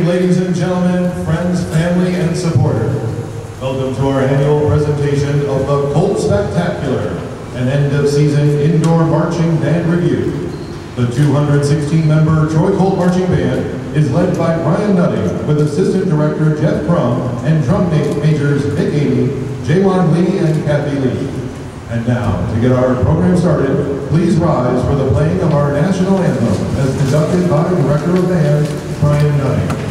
evening, ladies and gentlemen, friends, family, and supporters. Welcome to our annual presentation of the Colt Spectacular, an end-of-season indoor marching band review. The 216-member Troy Colt Marching Band is led by Brian Nutting, with Assistant Director Jeff Krum and drum majors Nick Amy, Jaywon Lee, and Kathy Lee. And now, to get our program started, please rise for the playing of our national anthem, as conducted by Director of Band, Brian Nutting.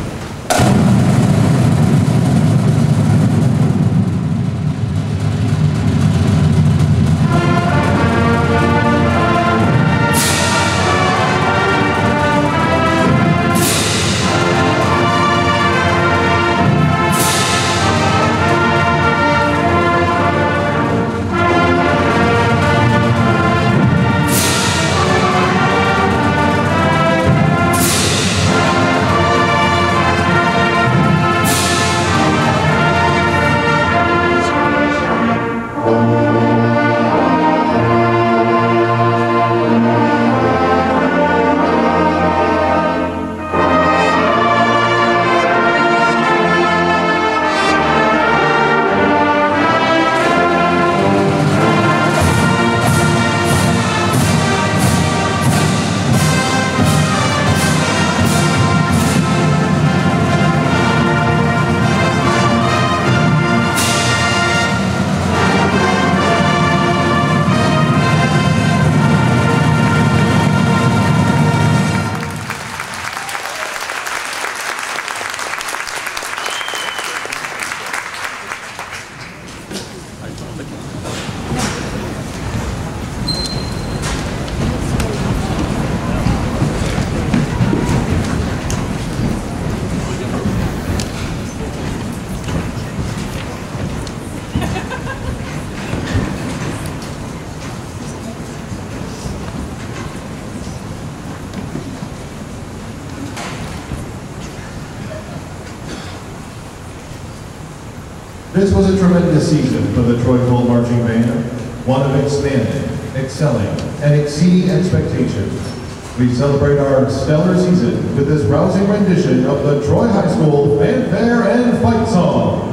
This was a tremendous season for the Troy Colt Marching Band, one of expanding, excelling, and exceeding expectations. We celebrate our stellar season with this rousing rendition of the Troy High School Fanfare and Fight Song.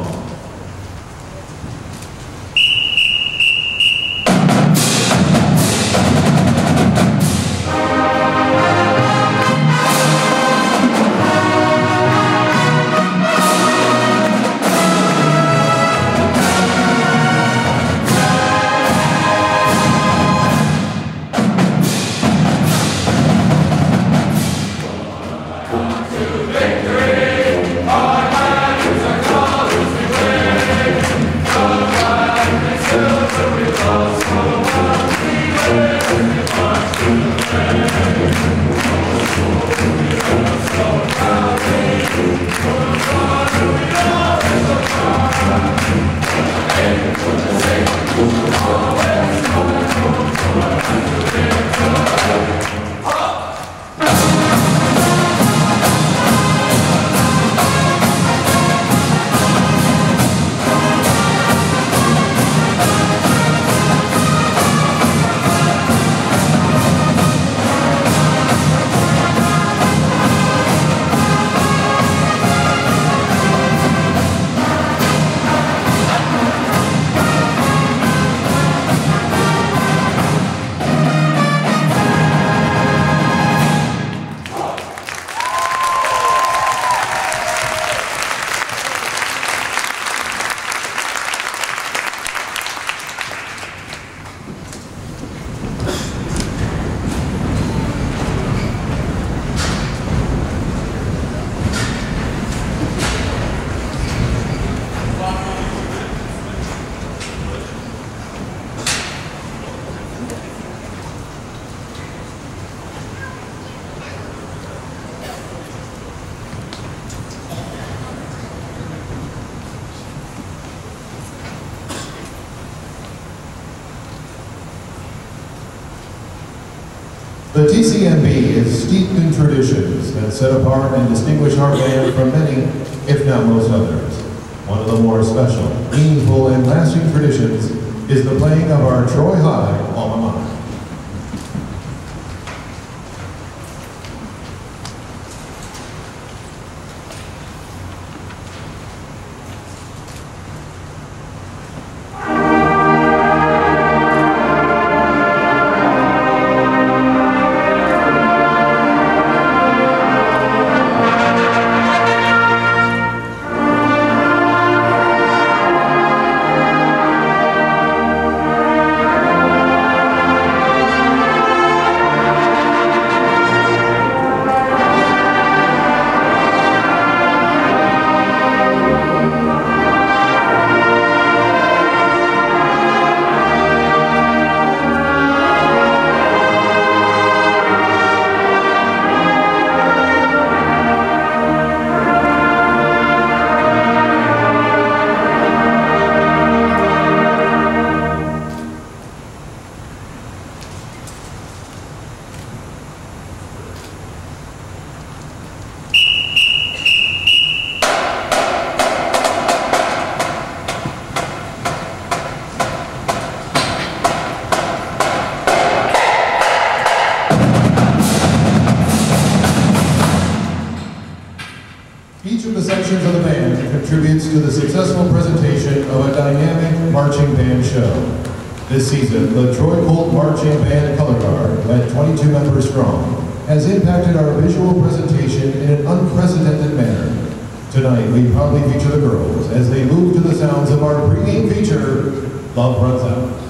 The TCMB is steeped in traditions that set apart and distinguish our band from many, if not most others. One of the more special, meaningful, and lasting traditions is the playing of our Troy High Alma Mater. sections of the band contributes to the successful presentation of a dynamic marching band show. This season, the Troy Colt Marching Band Color Guard, at 22 members strong, has impacted our visual presentation in an unprecedented manner. Tonight, we proudly feature the girls as they move to the sounds of our pregame feature, Love Runs Out.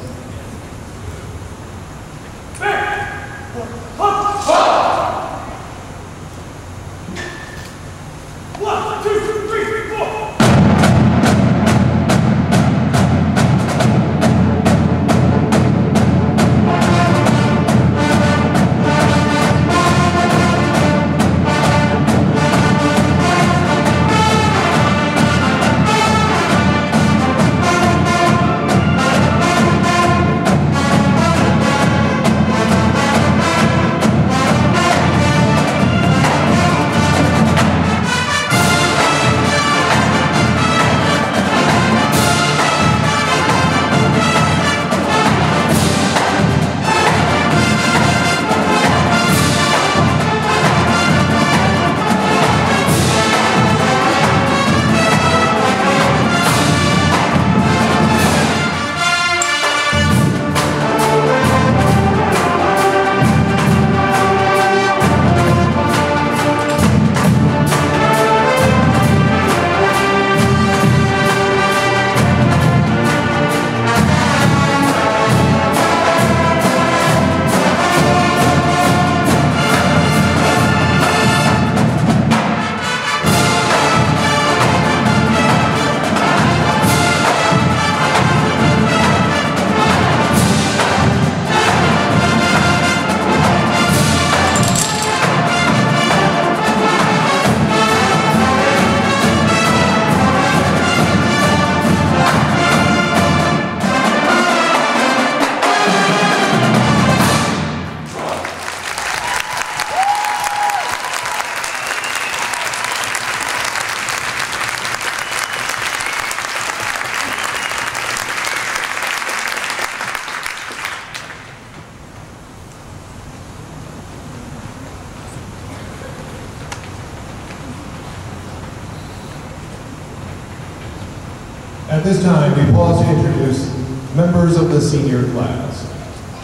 At this time, we pause to introduce members of the senior class.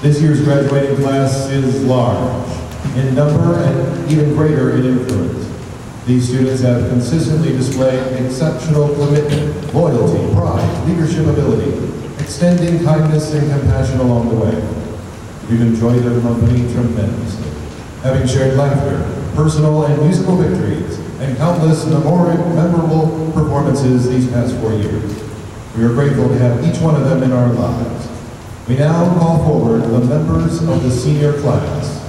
This year's graduating class is large in number and even greater in influence. These students have consistently displayed exceptional commitment, loyalty, pride, leadership ability, extending kindness and compassion along the way. We've enjoyed their company tremendously, having shared laughter, personal and musical victories, and countless memorable performances these past 4 years. We are grateful to have each one of them in our lives. We now call forward the members of the senior class.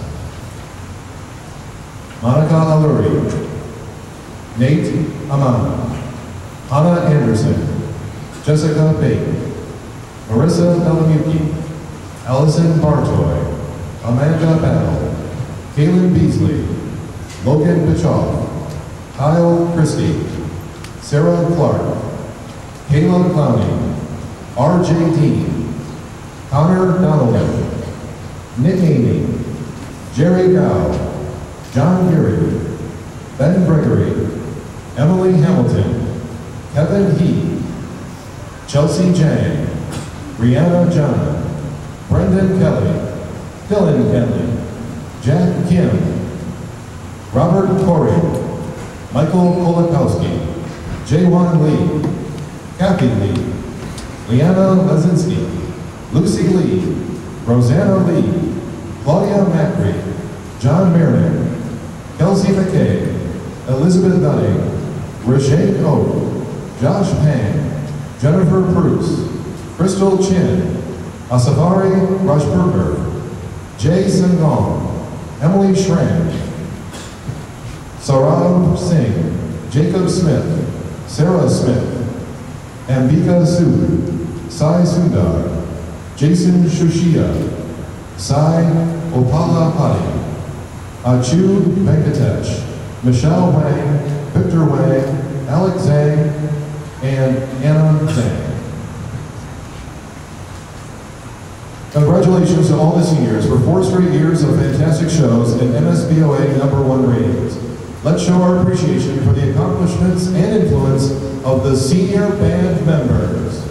Monica Alluri, Nate Amana, Hannah Anderson, Jessica Bates, Marissa Belamuki, Allison Bartoy, Amanda Battle, Kaylin Beasley, Logan Pichoff, Kyle Christie, Sarah Clark, Kayla Clowney, R.J. Dean, Connor Donovan, Nick Amy, Jerry Gow, John Geary, Ben Gregory, Emily Hamilton, Kevin He, Chelsea Jang, Brianna John, Brendan Kelly, Dylan Kenley, Jack Kim, Robert Corey, Michael Kolakowski, Jaewon Lee, Kathy Lee, Leanna Lazinski, Lucy Lee, Rosanna Lee, Claudia Macri, John Merrick, Kelsey McKay, Elizabeth Dunning, Rashane Oak, Josh Pang, Jennifer Bruce, Crystal Chin, Asafari Rajpurkar, Jay Singong, Emily Schramm, Saurabh Singh, Jacob Smith, Sarah Smith, Ambika Sood, Sai Sundar, Jason Shushia, Sai Opalapati, Achu Venkatesh, Michelle Wang, Victor Wang, Alex Zhang, and Anna Zhang. Congratulations to all the seniors for 4 straight years of fantastic shows and MSBOA #1 ratings. Let's show our appreciation for the accomplishments and influence of the senior band members.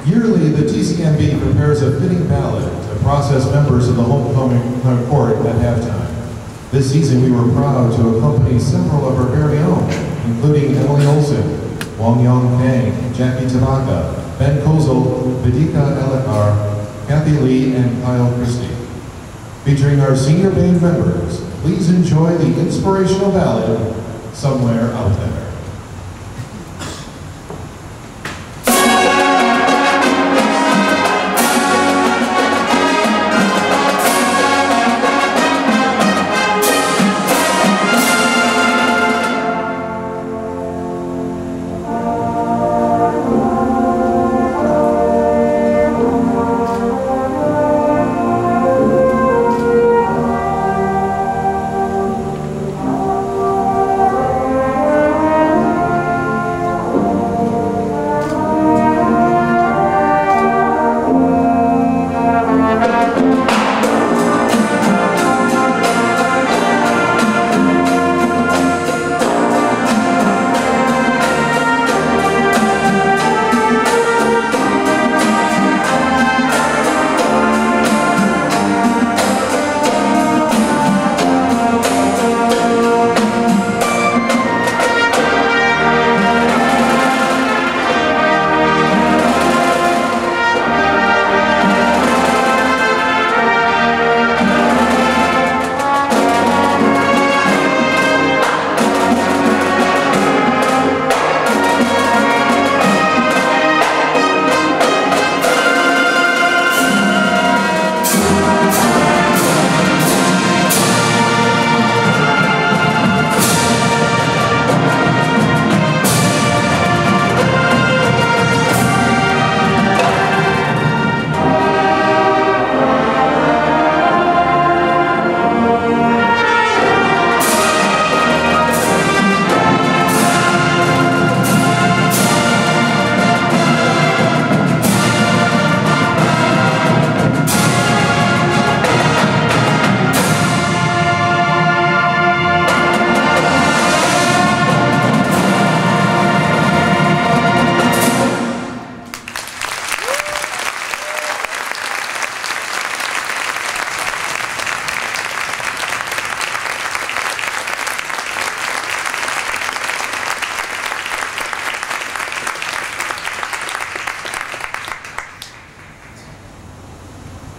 Yearly, the TCMB prepares a fitting ballad to process members of the homecoming court at halftime. This season, we were proud to accompany several of our very own, including Emily Olsen, Wong Yong Kang, Jackie Tabaka, Ben Kozel, Vidika Elakar, Kathy Lee, and Kyle Christie. Featuring our senior band members, please enjoy the inspirational ballad, Somewhere Out There.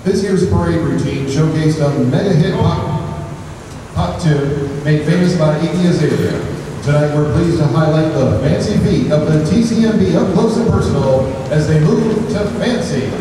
This year's parade routine showcased a mega hit pop tune made famous by Iggy Azalea. Tonight we're pleased to highlight the fancy feet of the TCMB up close and personal as they move to Fancy.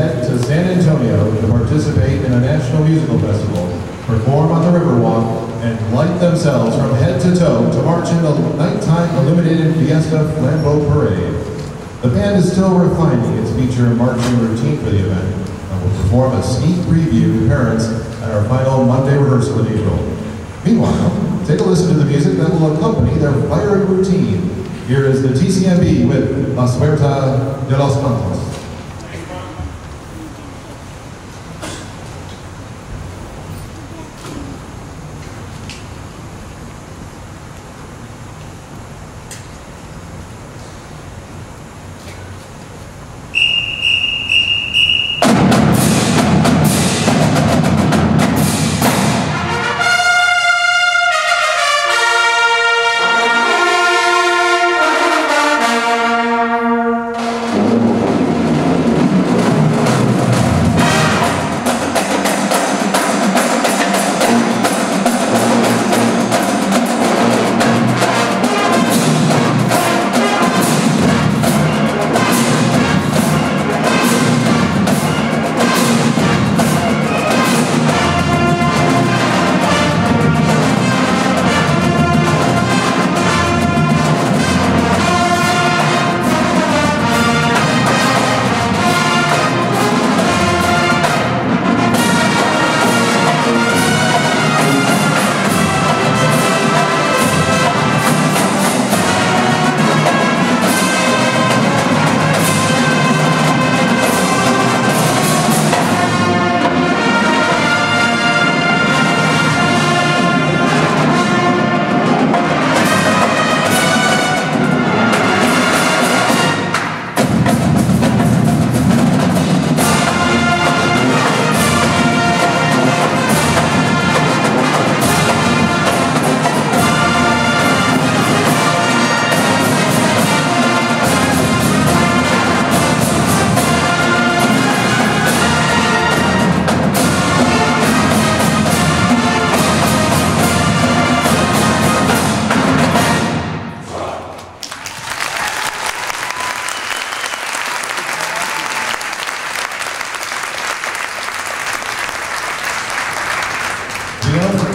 head to San Antonio to participate in a national musical festival, perform on the Riverwalk, and light themselves from head to toe to march in the nighttime illuminated Fiesta Flambeau Parade. The band is still refining its feature marching routine for the event and will perform a sneak preview to parents at our final Monday rehearsal in April. Meanwhile, take a listen to the music that will accompany their firing routine. Here is the TCMB with La Suerte de los Tontos.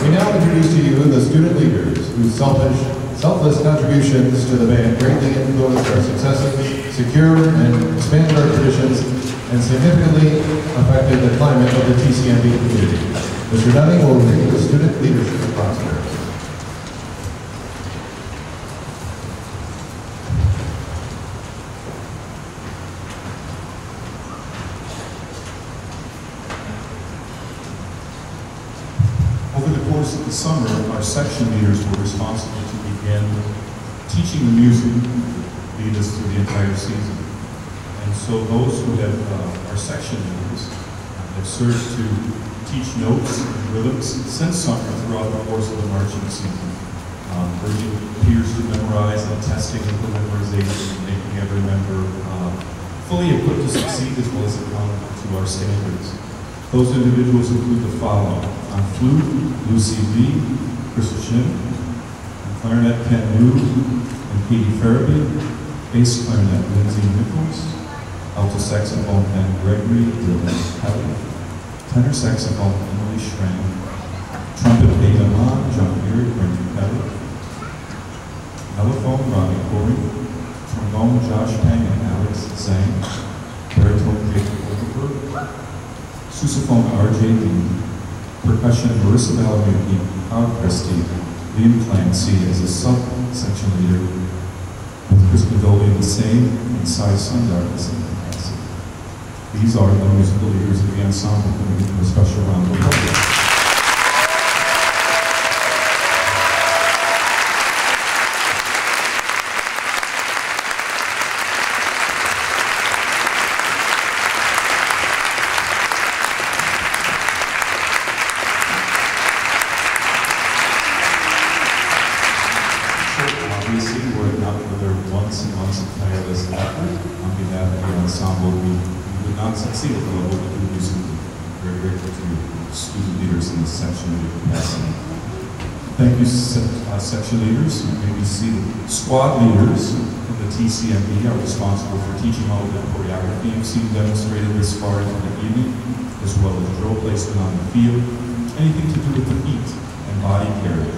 We now introduce to you the student leaders whose selfless contributions to the band greatly influenced our successes, secured and expanded our traditions, and significantly affected the climate of the TCMB community. Mr. Dunning will read the student leadership roster. Of the summer, our section leaders were responsible to begin teaching the music, lead us through the entire season. And so those who have, our section leaders, have served to teach notes and rhythms since summer throughout the course of the marching season, urging peers to memorize and testing the memorization, making every member fully equipped to succeed as well as accountable to our standards. Those individuals include the following. On flute, Lucy Lee, Percussion, on clarinet, Ken New and Katie Farabee, bass clarinet, Lindsay Nichols, alto saxophone, Ben Gregory, Dylan Kelly, tenor saxophone, Emily Schramm, trumpet, Dana Mon, John Erie, Brendan Kelly, mellophone, Ronnie Corey, trombone, Josh Pang and Alex Zhang, baritone, Jacob Overberg, sousaphone, R.J. Lee, percussion, Marissa Balamuki, Howard Christie, Liam Clancy as a sub-section leader, with Chris Bedoli the same, and Cy Sundar the same capacity. These are the musical leaders of the ensemble, and we give them a special round of applause. Succeed at the level that we do. Very grateful to student leaders in this section leader capacity. Thank you, section leaders. You may be seated. Squad leaders in the TCMB are responsible for teaching all of the choreography you've seen demonstrated this far into the evening, as well as drill placement on the field, anything to do with the feet and body carry.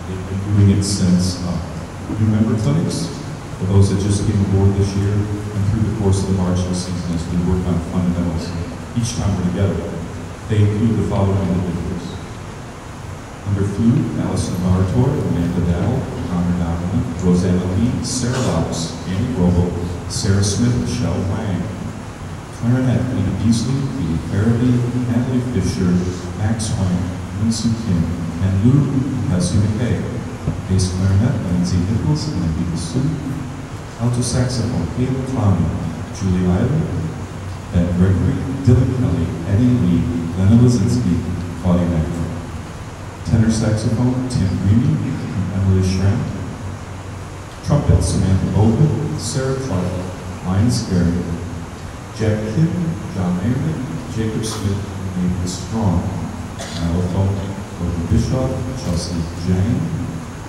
They've been doing it since new member clinics, for those that just came aboard this year, and through the course of the marching season as we work on fundamentals each time we're together. They include the following individuals. Under flute, Allison Martor, Amanda Dowell, Connor Donovan, Rosanna Lee, Sarah Laux, Amy Robo, Sarah Smith, Michelle Wang. Clarinet, Nina Beasley, Lee Farabee, Natalie Fisher, Max Wang, Minsu Kim, and Lou Hessu McKay. Bass clarinet, Lindsay Nichols and Anita Su. Alto saxophone, Caleb Clowney, Julie Ivan, Ben Gregory, Dylan Kelly, Eddie Lee, Lena Lazinski, Claudia Macro. Tenor saxophone, Tim Greeny and Emily Schramm. Trumpet, Samantha Bowman, Sarah Clark, Linus Gary, Jack Kidd, John Mayrman, Jacob Smith, and David Strong. Xylophone, Logan Bischoff, Chelsea Jane,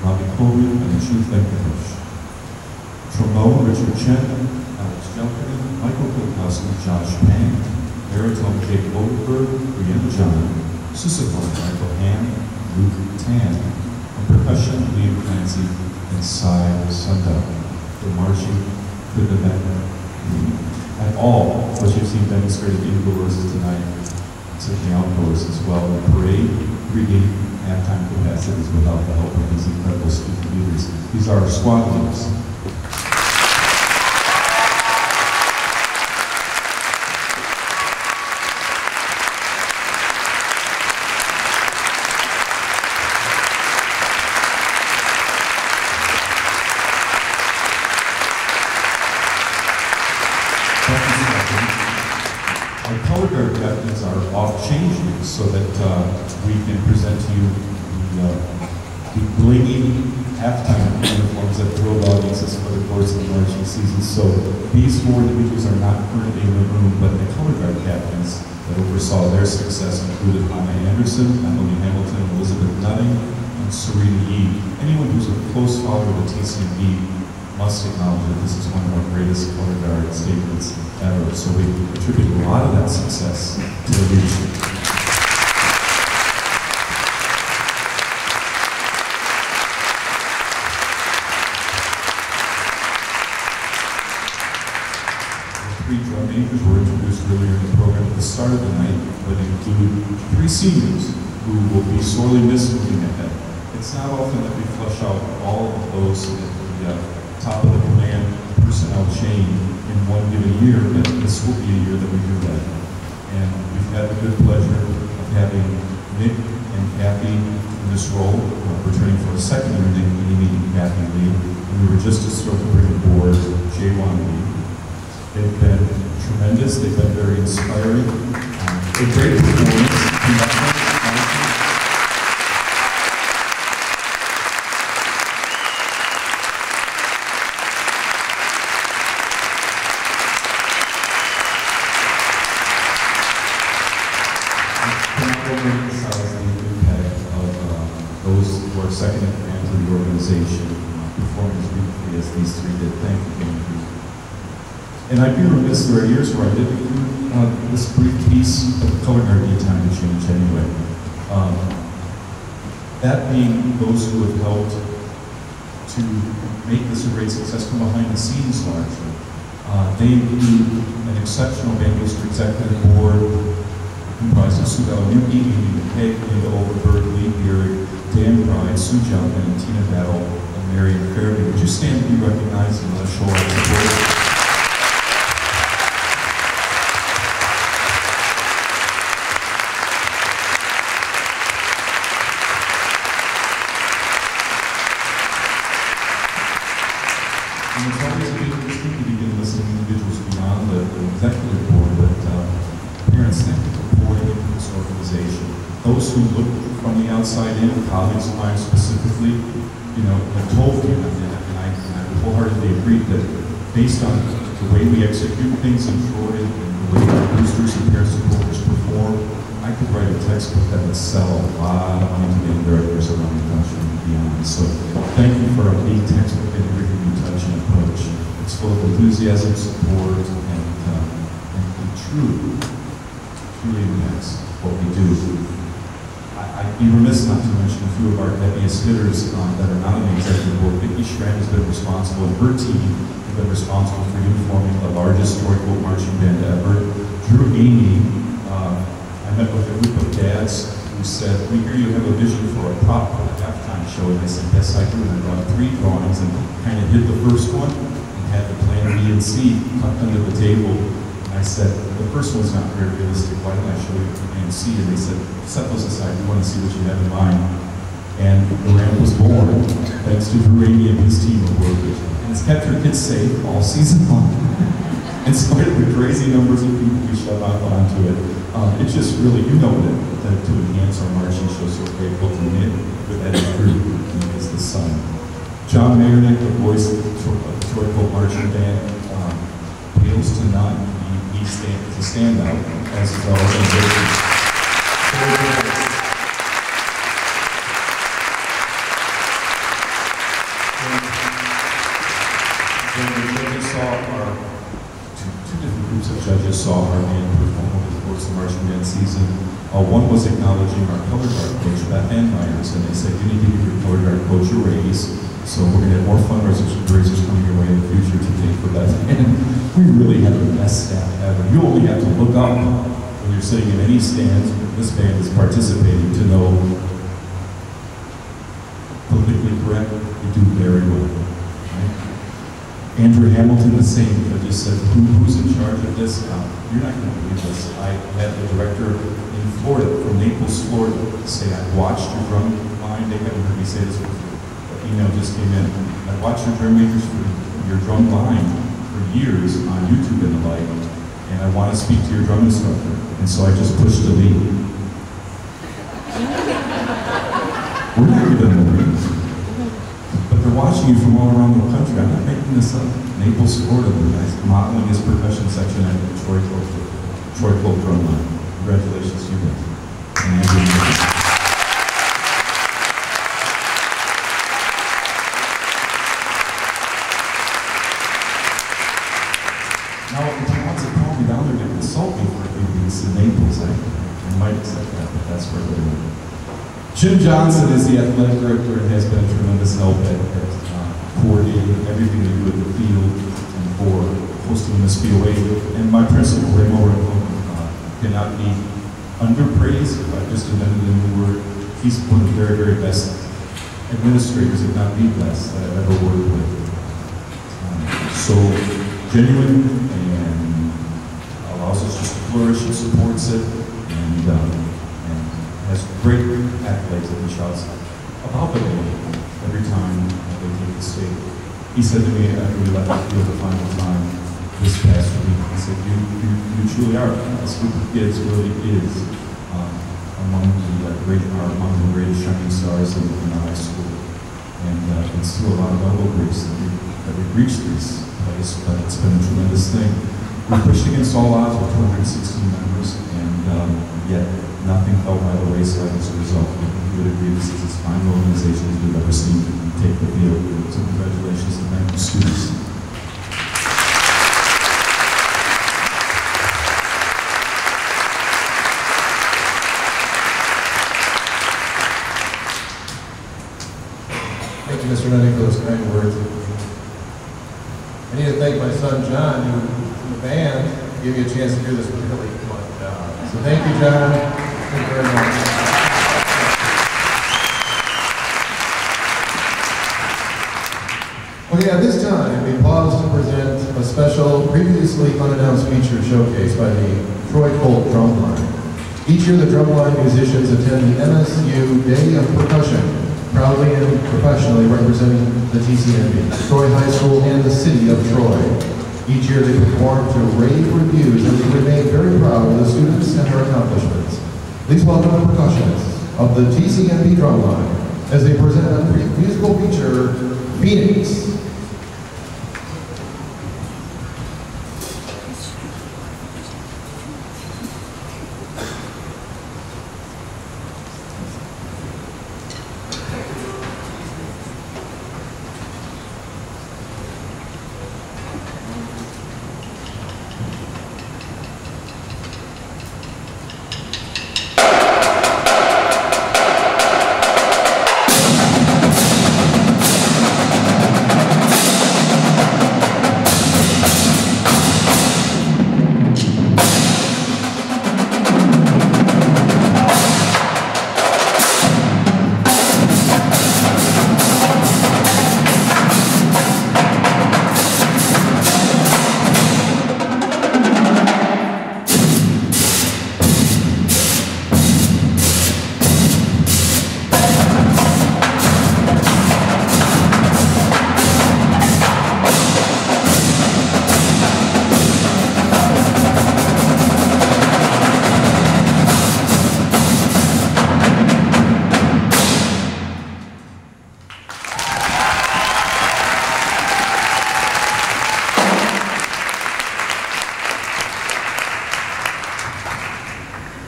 Robbie Coleman, and Chief Venkatesh. Trombone, Richard Chen, Alex Jelkin, Michael Pilkowski, Josh Pang, baritone, Jake Goldberg, Brianna John, sousaphone, Michael Ham, Luke Tan, and percussion, Liam Clancy, and Cy Sundown. The marching could have been at all what you've seen demonstrated indoors tonight, certainly outdoors as well. The parade, pregame, halftime capacities without the help of these incredible student leaders. These are our squad leaders. Our color guard captains are off-changing so that we can present to you the blingy halftime uniforms that thrilled audiences for the course of the marching season. So these four individuals are not currently in the room, but the color guard captains that oversaw their success included Alma Anderson, Emily Hamilton, Elizabeth Nutting, and Serena Yee. Anyone who's a close follower of the TCMB must acknowledge that this is one of our greatest color guard statements ever. So we attribute a lot of that success to the leadership. The three drum majors were introduced earlier in the program at the start of the night, but include three seniors who will be sorely missed moving ahead. It's not often that we flush out all of those at the top of the command personnel chain in one given year, but this will be a year that we do that. And we've had the good pleasure of having Nick and Kathy in this role, returning for a second year, Nick, Amy, and Kathy Lee. And we were just as thrilled to bring aboard Jaewon Lee. They've been tremendous, they've been very inspiring, a great performance. Those who are second in command to the organization performing as beautifully as these three did. Thank you. And I'd be remiss, there are years where I did include this brief piece, but the color guard need time to change anyway. That being those who have helped to make this a great success from behind the scenes largely. They include an exceptional Bangladesh executive board comprised of Sue Balamuki, Amy McKay, Linda Overberg, Lee Gearig, Dan Pride, Sue Johnson, and Tina Battle, and Marion Fairley. Would you stand and be recognized and let us show our support? And it's always a big treat to begin listening to individuals beyond the executive board, but parents, thank you for pouring into this organization. Those who look from the outside in, colleagues of mine specifically, have told me, and I wholeheartedly agree that based on the way we execute things in Troy and the way our boosters and parent supporters perform, I could write a textbook that would sell a lot of money to the directors around the country and beyond. So thank you for a big textbook and everything you touch and approach. It's full of enthusiasm, support, and truly impacts what we do. I'd be remiss not to mention a few of our heaviest hitters that are not on the executive board. Vicki Schramm has been responsible, and her team has been responsible for uniforming the largest Troy Colt marching band ever. Drew Amy, I met with a group of dads who said, "We hear you have a vision for a prop for the halftime show." And I said, "Yes, I do." And I brought 3 drawings and kind of hid the first one and had the plan B and C tucked under the table. I said, "The first one's not very realistic. Why don't I show you A and C?" And they said, "Set those aside. We want to see what you have in mind." And the ramp was born, thanks to Drew Amy and his team of workers. And it's kept our kids safe all season long. In spite of the crazy numbers of people we shove out onto it, it's just really, you know that to enhance our marching show, so grateful to knit with that group, is the son. John Mayernick, the voice of the Troy Colt Marching Band, pales to none. He's a standout, as is our organization. When the judges saw two different groups of judges saw our band perform over the course of the marching band season. One was acknowledging our color guard coach, Beth Ann Myers, and they said, "You need to give your color guard coach a raise." So we're going to have more fundraisers coming your way in the future to pay for that. And we really have the best staff ever. You only have to look up when you're sitting in any stands where this band is participating to know politically correct, we do very well. Right? Andrew Hamilton, the same. I just said, who's in charge of this? You're not going to believe this. I had the director in Florida, from Naples, Florida, say, "I watched your drum line." They haven't heard me say this before. Email just came in. "I watched your drum makers for your drum line for years on YouTube and the like, and I want to speak to your drum instructor." And so I just pushed delete. We're not even in the rings, but they're watching you from all around the country. I'm not making this up. Naples, Florida, the guy's modeling his percussion section at the Troy Colt Drumline. Congratulations, you guys. In Naples, I might accept that, but that's where they were. Jim Johnson is the athletic director and has been a tremendous help at coordinating everything we do in the field and for hosting this BOA. And my principal, Raymond Ramon, cannot be underpraised. If I just invented a new word, he's one of the very, very best administrators, if not the best, that I've ever worked with. So genuine and allows us just to flourish and supports it, and has great accolades that he shouts about the band every time they take the stage. He said to me after we left the field the final time this past week, he said, you truly are. This group of kids really is among the greatest shining stars in the high school. And it's through a lot of elbow grease that we've reached this place, but it's been a tremendous thing. We pushed against all odds with 216 members, and yet nothing fell by the wayside as a result. We would agree this is as fine an organization as we've ever seen take the field. So congratulations and thank you, students. Thank you, Mr. Nutting, for those kind words. I need to thank my son, John, who the band gave you a chance to do this really fun job. So thank you, John. Thank you very much. Okay, at this time, we pause to present a special, previously unannounced feature showcase by the Troy Colt Drumline. Each year, the Drumline musicians attend the MSU Day of Percussion, proudly and professionally representing the TCNB, Troy High School, and the city of Troy. Each year they perform to rave reviews, and we remain very proud of the students and their accomplishments. Please welcome the percussionists of the TCNB Drumline as they present a musical feature, Phoenix.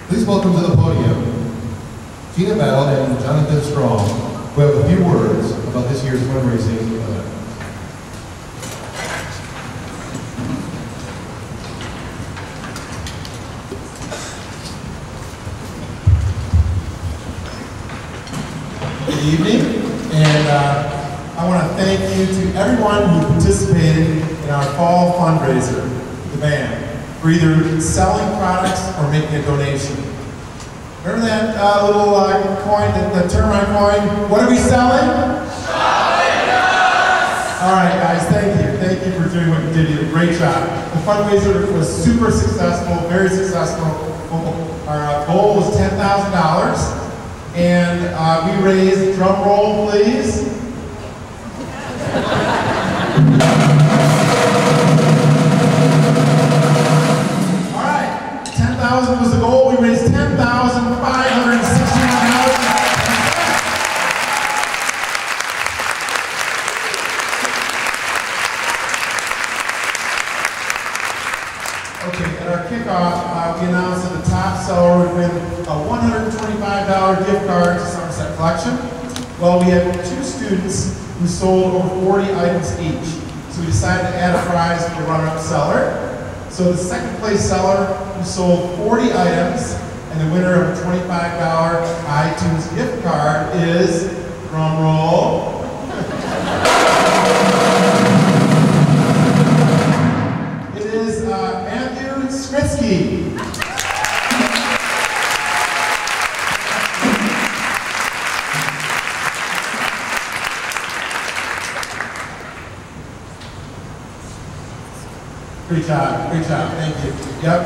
Please welcome to the podium Tina Bell and Jonathan Strong, who have a few words about this year's fundraising event. Good evening, and I want to thank you to everyone who participated in our fall fundraiser, the band, for either selling products or making a donation. Remember that little coin, the termite coin? What are we selling? All right, guys, thank you. Thank you for doing what you did. You did a great job. The fundraiser was super successful, very successful. Our goal was $10,000, and we raised, drum roll, please. All right, 10,000 was the goal. We raised $10,561. Okay, at our kickoff, we announced that the top seller would win a $125 gift card to Somerset Collection. Well, we had 2 students who sold over 40 items each. So we decided to add a prize for the runner-up seller. So the second place seller who sold 40 items and the winner of a $25 iTunes gift card is, drum roll, it is Matthew Skritsky. Great job, thank you. Yep.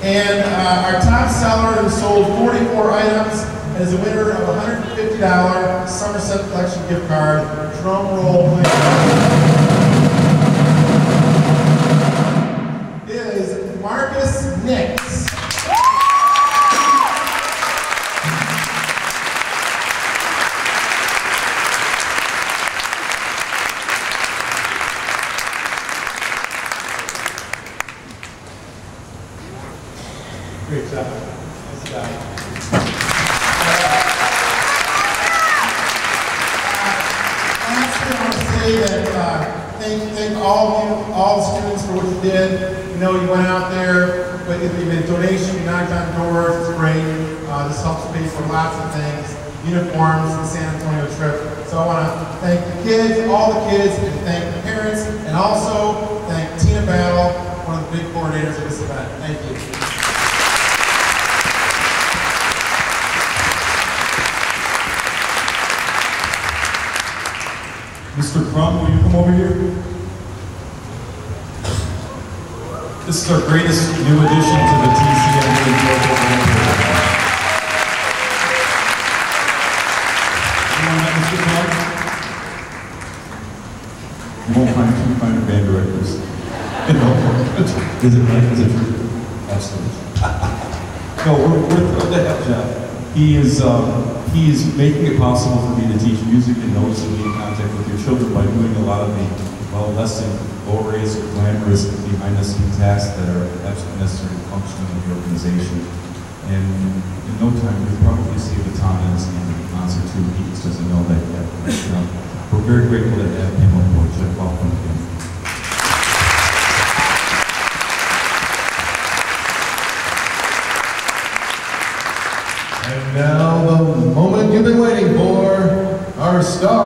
And our top seller who sold 44 items and is a winner of a $150 Somerset Collection gift card. Drum roll, please. Is Marcus Nix. Great job. Nice job. Lastly, I want to say that thank all of you, all the students for what you did. You know, you went out there, but you made a donation, you knocked on doors, it's great. This helps pay for lots of things, uniforms, the San Antonio trip. So I want to thank the kids, all the kids, and thank the parents, and also thank Tina Battle, one of the big coordinators of this event. Thank you. Mr. Krum, will you come over here? This is our greatest new addition to the TCMA local band. Anyone like Mr. Krum? You won't find 2 finer band directors. Is it right? Is it true? Absolutely. No, we're thrilled to have Jeff. He is making it possible for me to teach music and notes and be in contact with your children by doing a lot of the, well, less than glorious or glamorous behind-the-scenes tasks that are absolutely necessary to function in the organization. And in no time, you'll probably see a baton in his hand at the concert too. He just doesn't know that yet. But, we're very grateful to have him on board.